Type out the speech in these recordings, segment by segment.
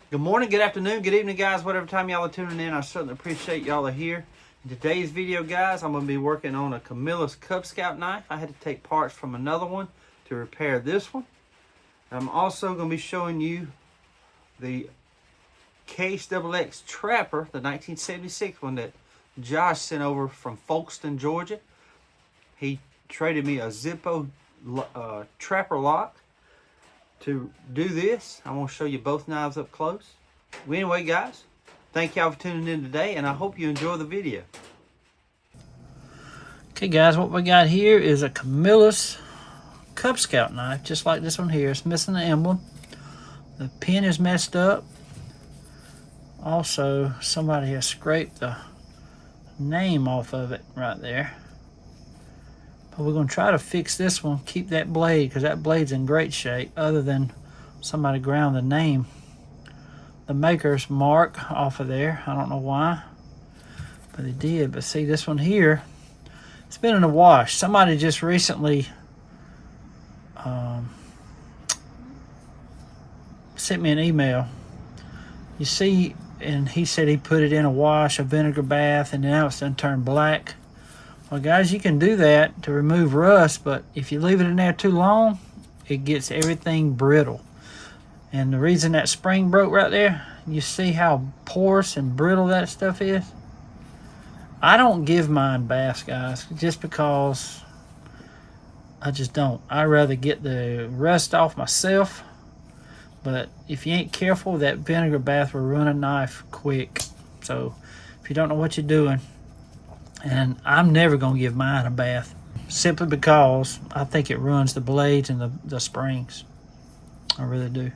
Good morning, good afternoon, good evening, guys. Whatever time y'all are tuning in, I certainly appreciate y'all are here. In today's video, guys, I'm going to be working on a Camillus Cub Scout knife. I had to take parts from another one to repair this one. I'm also going to be showing you the XXX Trapper, the 1976 one that Josh sent over from Folkestone, Georgia. He traded me a Zippo Trapper lock. To do this, I want to show you both knives up close. Well, anyway, guys, thank y'all for tuning in today, and I hope you enjoy the video. Okay, guys, what we got here is a Camillus Cub Scout knife, just like this one here. It's missing the emblem. The pin is messed up. Also, somebody has scraped the name off of it right there. But we're going to try to fix this one, keep that blade, because that blade's in great shape, other than somebody ground the name, the maker's mark off of there. I don't know why, but they did. But see, this one here, it's been in a wash. Somebody just recently sent me an email. You see, and he said he put it in a wash, a vinegar bath, and now it's done turned black. Well, guys, you can do that to remove rust, but if you leave it in there too long, it gets everything brittle. And the reason that spring broke right there, you see how porous and brittle that stuff is? I don't give mine baths, guys, just because I just don't. I'd rather get the rust off myself, but if you ain't careful, that vinegar bath will ruin a knife quick. So if you don't know what you're doing, and I'm never going to give mine a bath, simply because I think it ruins the blades and the springs. I really do.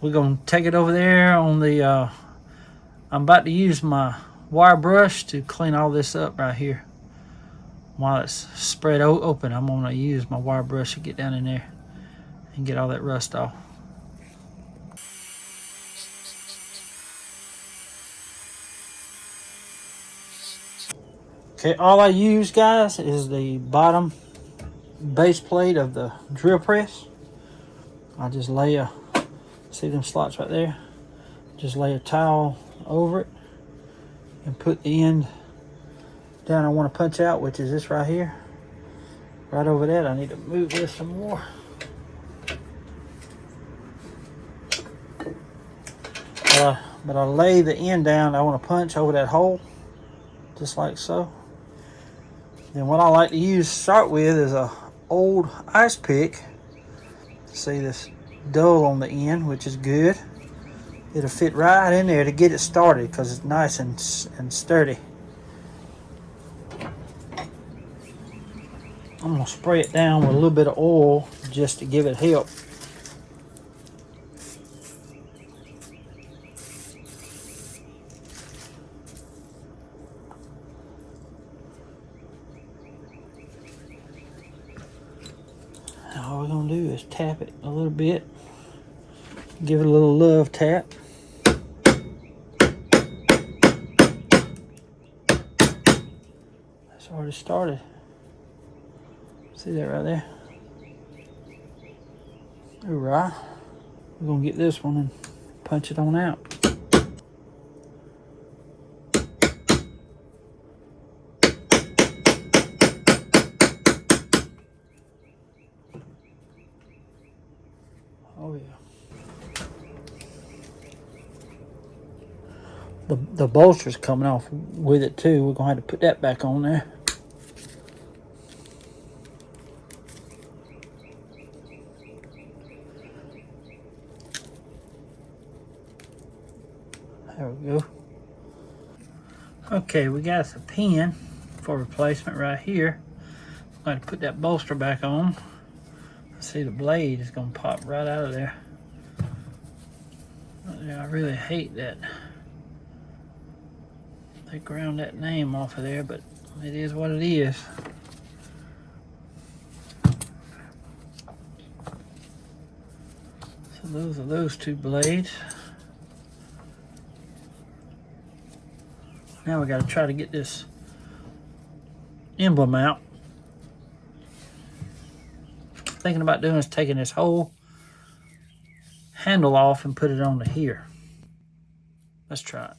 We're going to take it over there on the, I'm about to use my wire brush to clean all this up right here. While it's spread open, I'm going to use my wire brush to get down in there and get all that rust off. Okay, all I use, guys, is the bottom base plate of the drill press. I just lay a, see them slots right there? Just lay a towel over it and put the end down I want to punch out, which is this right here. Right over that, I need to move this some more. But I lay the end down I want to punch over that hole, just like so. Then what I like to start with is a old ice pick. See this dull on the end, which is good. It'll fit right in there to get it started because it's nice and sturdy. I'm going to spray it down with a little bit of oil just to give it help. All we're going to do is tap it a little bit. Give it a little love tap. It's already started. See that right there? Alright. We're going to get this one and punch it on out. Oh yeah. The bolster's coming off with it too. We're going to have to put that back on there. There we go. Okay, we got the pin for replacement right here. I'm going to put that bolster back on. See, the blade is going to pop right out of there. I really hate that they ground that name off of there, but it is what it is. So those are those two blades. Now we got to try to get this emblem out. Thinking about doing is taking this whole handle off and put it onto here. Let's try it.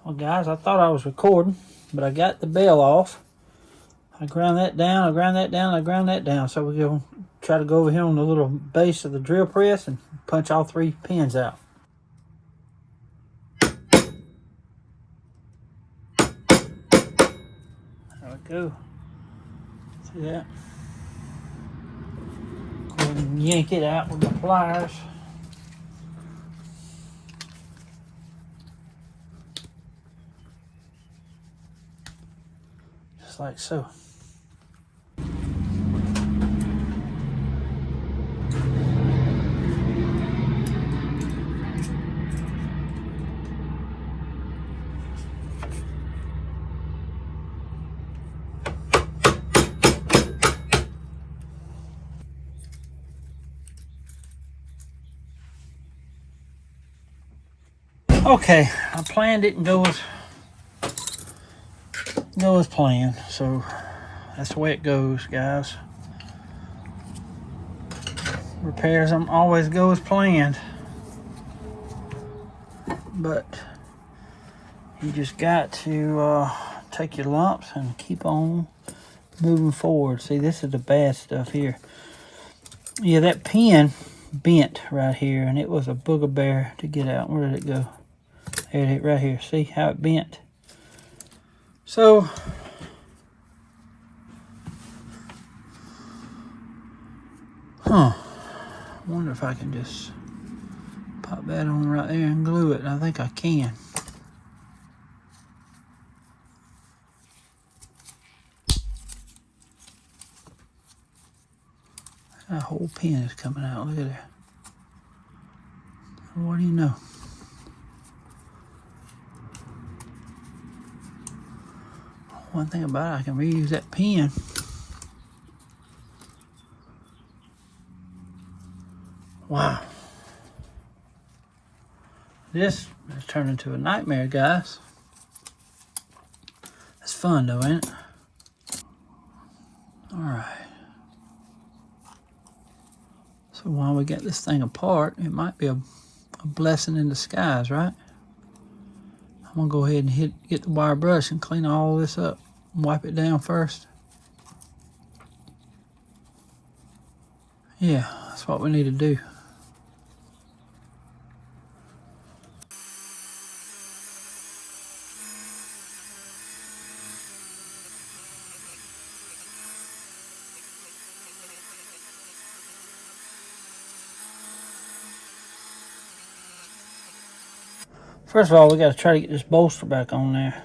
Well guys, I thought I was recording, but I got the bell off. I ground that down, I ground that down, I ground that down. So we're going to try to go over here on the little base of the drill press and punch all 3 pins out. There we go. See that? Go ahead and yank it out with the pliers. Just like so. Okay, our plan didn't go as planned, so that's the way it goes, guys. Repairs don't always go as planned, but you just got to take your lumps and keep on moving forward. See, this is the bad stuff here. Yeah, that pin bent right here, and it was a booger bear to get out. Where did it go? There it is, right here. See how it bent? So, I wonder if I can just pop that on right there and glue it. I think I can. That whole pin is coming out. Look at that. What do you know? One thing about it, I can reuse that pin. Wow. This has turned into a nightmare, guys. It's fun though, ain't it? Alright. So while we get this thing apart, it might be a blessing in disguise, right? I'm gonna go ahead and get the wire brush and clean all this up. Wipe it down first. Yeah, that's what we need to do. First of all, we got to try to get this bolster back on there.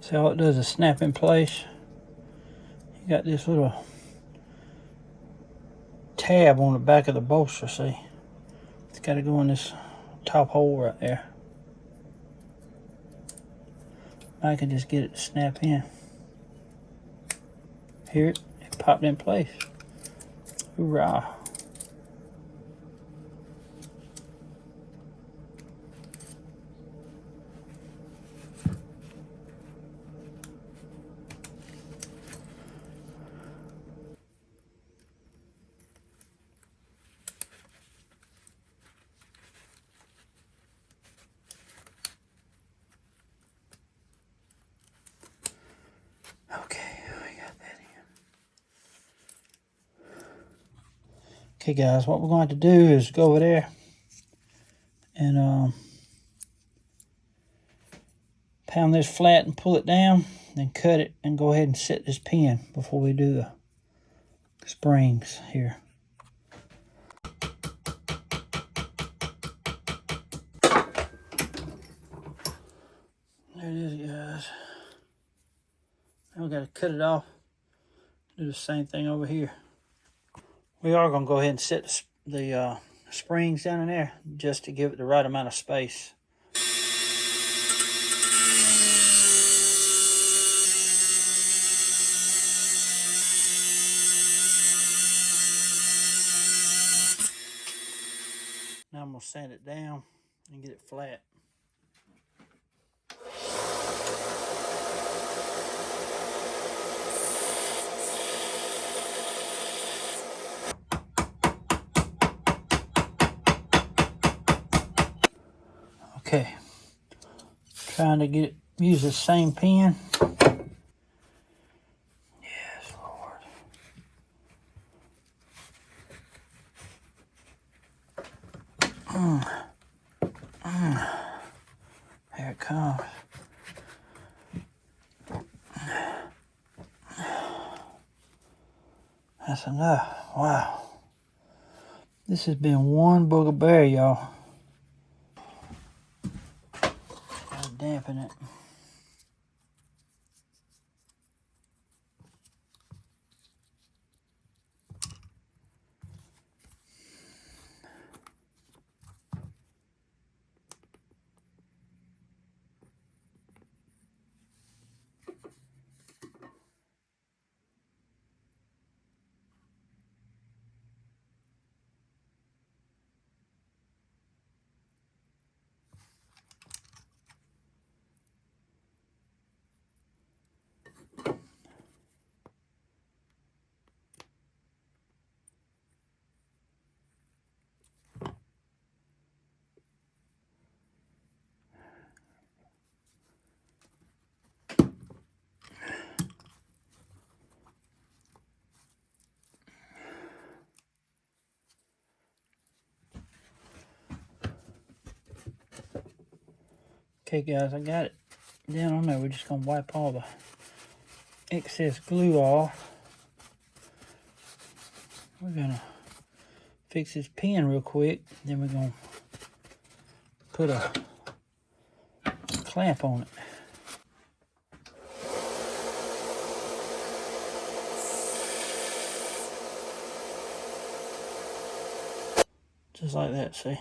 See, all it does is snap in place. You got this little tab on the back of the bolster, see? It's got to go in this top hole right there. I can just get it to snap in. Hear it? It popped in place. Hoorah. Okay guys, what we're going to do is go over there and pound this flat and pull it down, then cut it and go ahead and set this pin before we do the springs here. There it is, guys. Now we got to cut it off. Do the same thing over here. We are going to go ahead and set the springs down in there just to give it the right amount of space. Now I'm going to sand it down and get it flat. Okay. Trying to get it, use the same pen. Yes, Lord. Here it comes. That's enough. Wow. This has been one booger bear, y'all. Gotta dampen it. Okay, guys, I got it down on there. We're just gonna wipe all the excess glue off. We're gonna fix this pen real quick. Then we're gonna put a clamp on it. Just like that, see?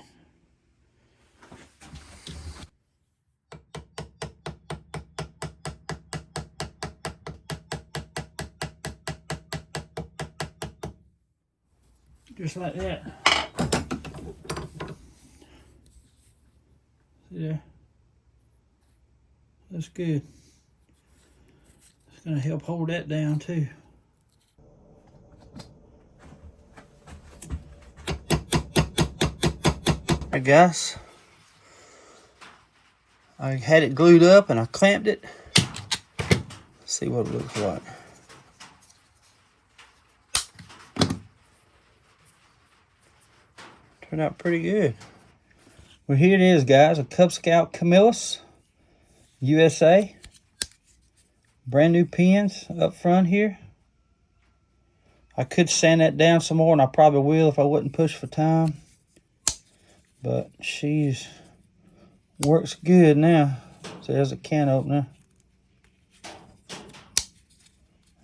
Just like that. See there? That's good. It's gonna help hold that down too. Hey guys, I had it glued up and I clamped it. Let's see what it looks like. Turned out pretty good. Well, here it is, guys. A Cub Scout Camillus, USA. Brand new pins up front here. I could sand that down some more, and I probably will if I wouldn't push for time. But she's works good now. So there's a can opener.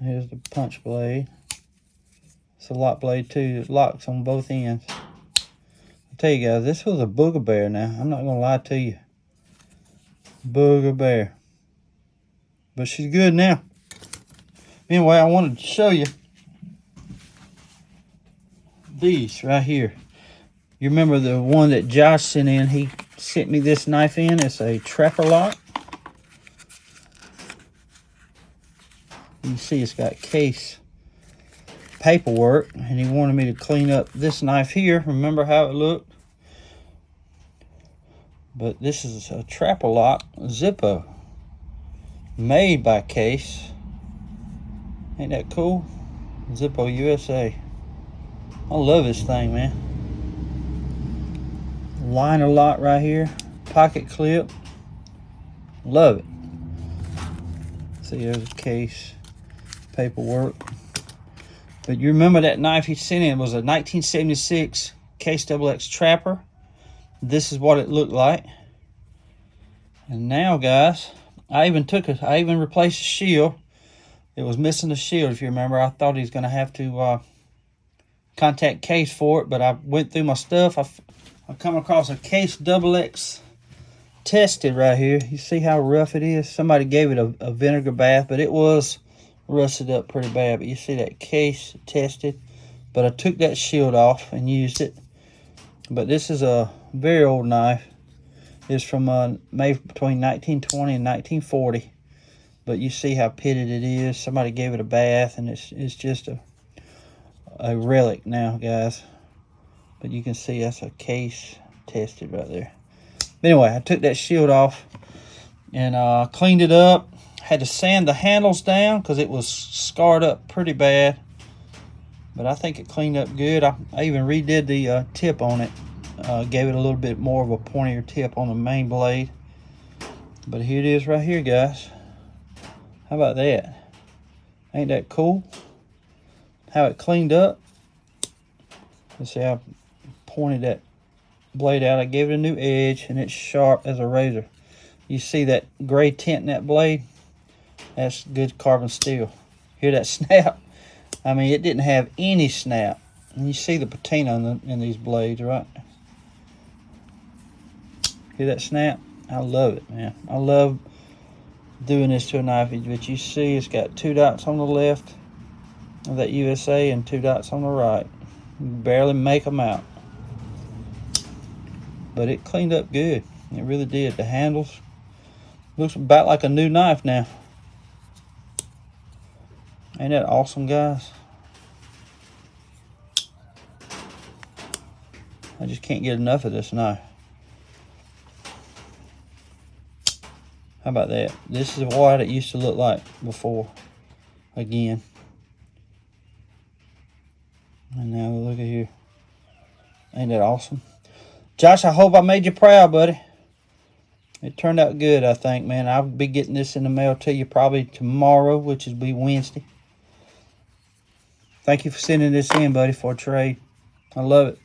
Here's the punch blade. It's a lock blade too. It locks on both ends. I'll tell you guys, this was a booger bear now. I'm not gonna lie to you. Booger bear. But she's good now. Anyway, I wanted to show you these right here. You remember the one that Josh sent in? He sent me this knife in. It's a trapper lock. You can see it's got case paperwork, and he wanted me to clean up this knife here. Remember how it looked? But this is a trapper lock Zippo, made by Case. Ain't that cool? Zippo USA. I love this thing, man. Liner lock right here, pocket clip. Love it. See, there's a case, paperwork. But you remember that knife he sent in was a 1976 Case XX Trapper. This is what it looked like. And now, guys, I even replaced the shield. It was missing the shield, if you remember. I thought he was going to have to contact Case for it, but I went through my stuff. I come across a Case XX tested right here. You see how rough it is? Somebody gave it a vinegar bath, but it was rusted up pretty bad. But you see that Case tested. But I took that shield off and used it. But this is a very old knife. It's from made between 1920 and 1940. But you see how pitted it is. Somebody gave it a bath, and it's just a relic now, guys. But you can see that's a Case tested right there. But anyway, I took that shield off and cleaned it up. Had to sand the handles down because it was scarred up pretty bad. But I think it cleaned up good. I even redid the tip on it. Gave it a little bit more of a pointier tip on the main blade. But here it is right here, guys. How about that? Ain't that cool? How it cleaned up. Let's see, I pointed that blade out. I gave it a new edge, and it's sharp as a razor. You see that gray tint in that blade? That's good carbon steel. Hear that snap? I mean, it didn't have any snap. And you see the patina in these blades, right? Hear that snap? I love it, man. I love doing this to a knife. But you see it's got 2 dots on the left of that USA and 2 dots on the right. You barely make them out. But it cleaned up good. It really did. The handles looks about like a new knife now. Ain't that awesome, guys? I just can't get enough of this knife. How about that? This is what it used to look like before. Again. And now look at here. Ain't that awesome? Josh, I hope I made you proud, buddy. It turned out good, I think, man. I'll be getting this in the mail to you probably tomorrow, which will be Wednesday. Thank you for sending this in, buddy, for a trade. I love it.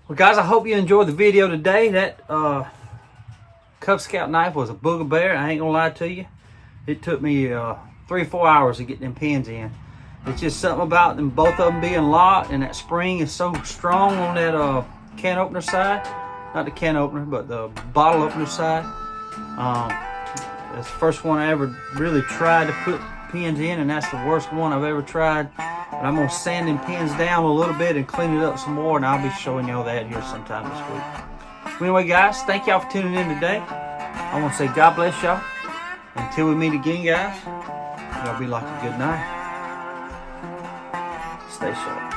Well, guys, I hope you enjoyed the video today. That Cub Scout knife was a booger bear. I ain't gonna lie to you. It took me 3 or 4 hours to get them pins in. It's just something about them, both of them being locked, and that spring is so strong on that can opener side. Not the can opener, but the bottle opener side. That's the first one I ever really tried to put pins in, and that's the worst one I've ever tried. But I'm gonna sand them pins down a little bit and clean it up some more, and I'll be showing y'all that here sometime this week. Anyway, guys, thank y'all for tuning in today. I want to say God bless y'all. Until we meet again, guys, y'all be like a good night. Stay sharp.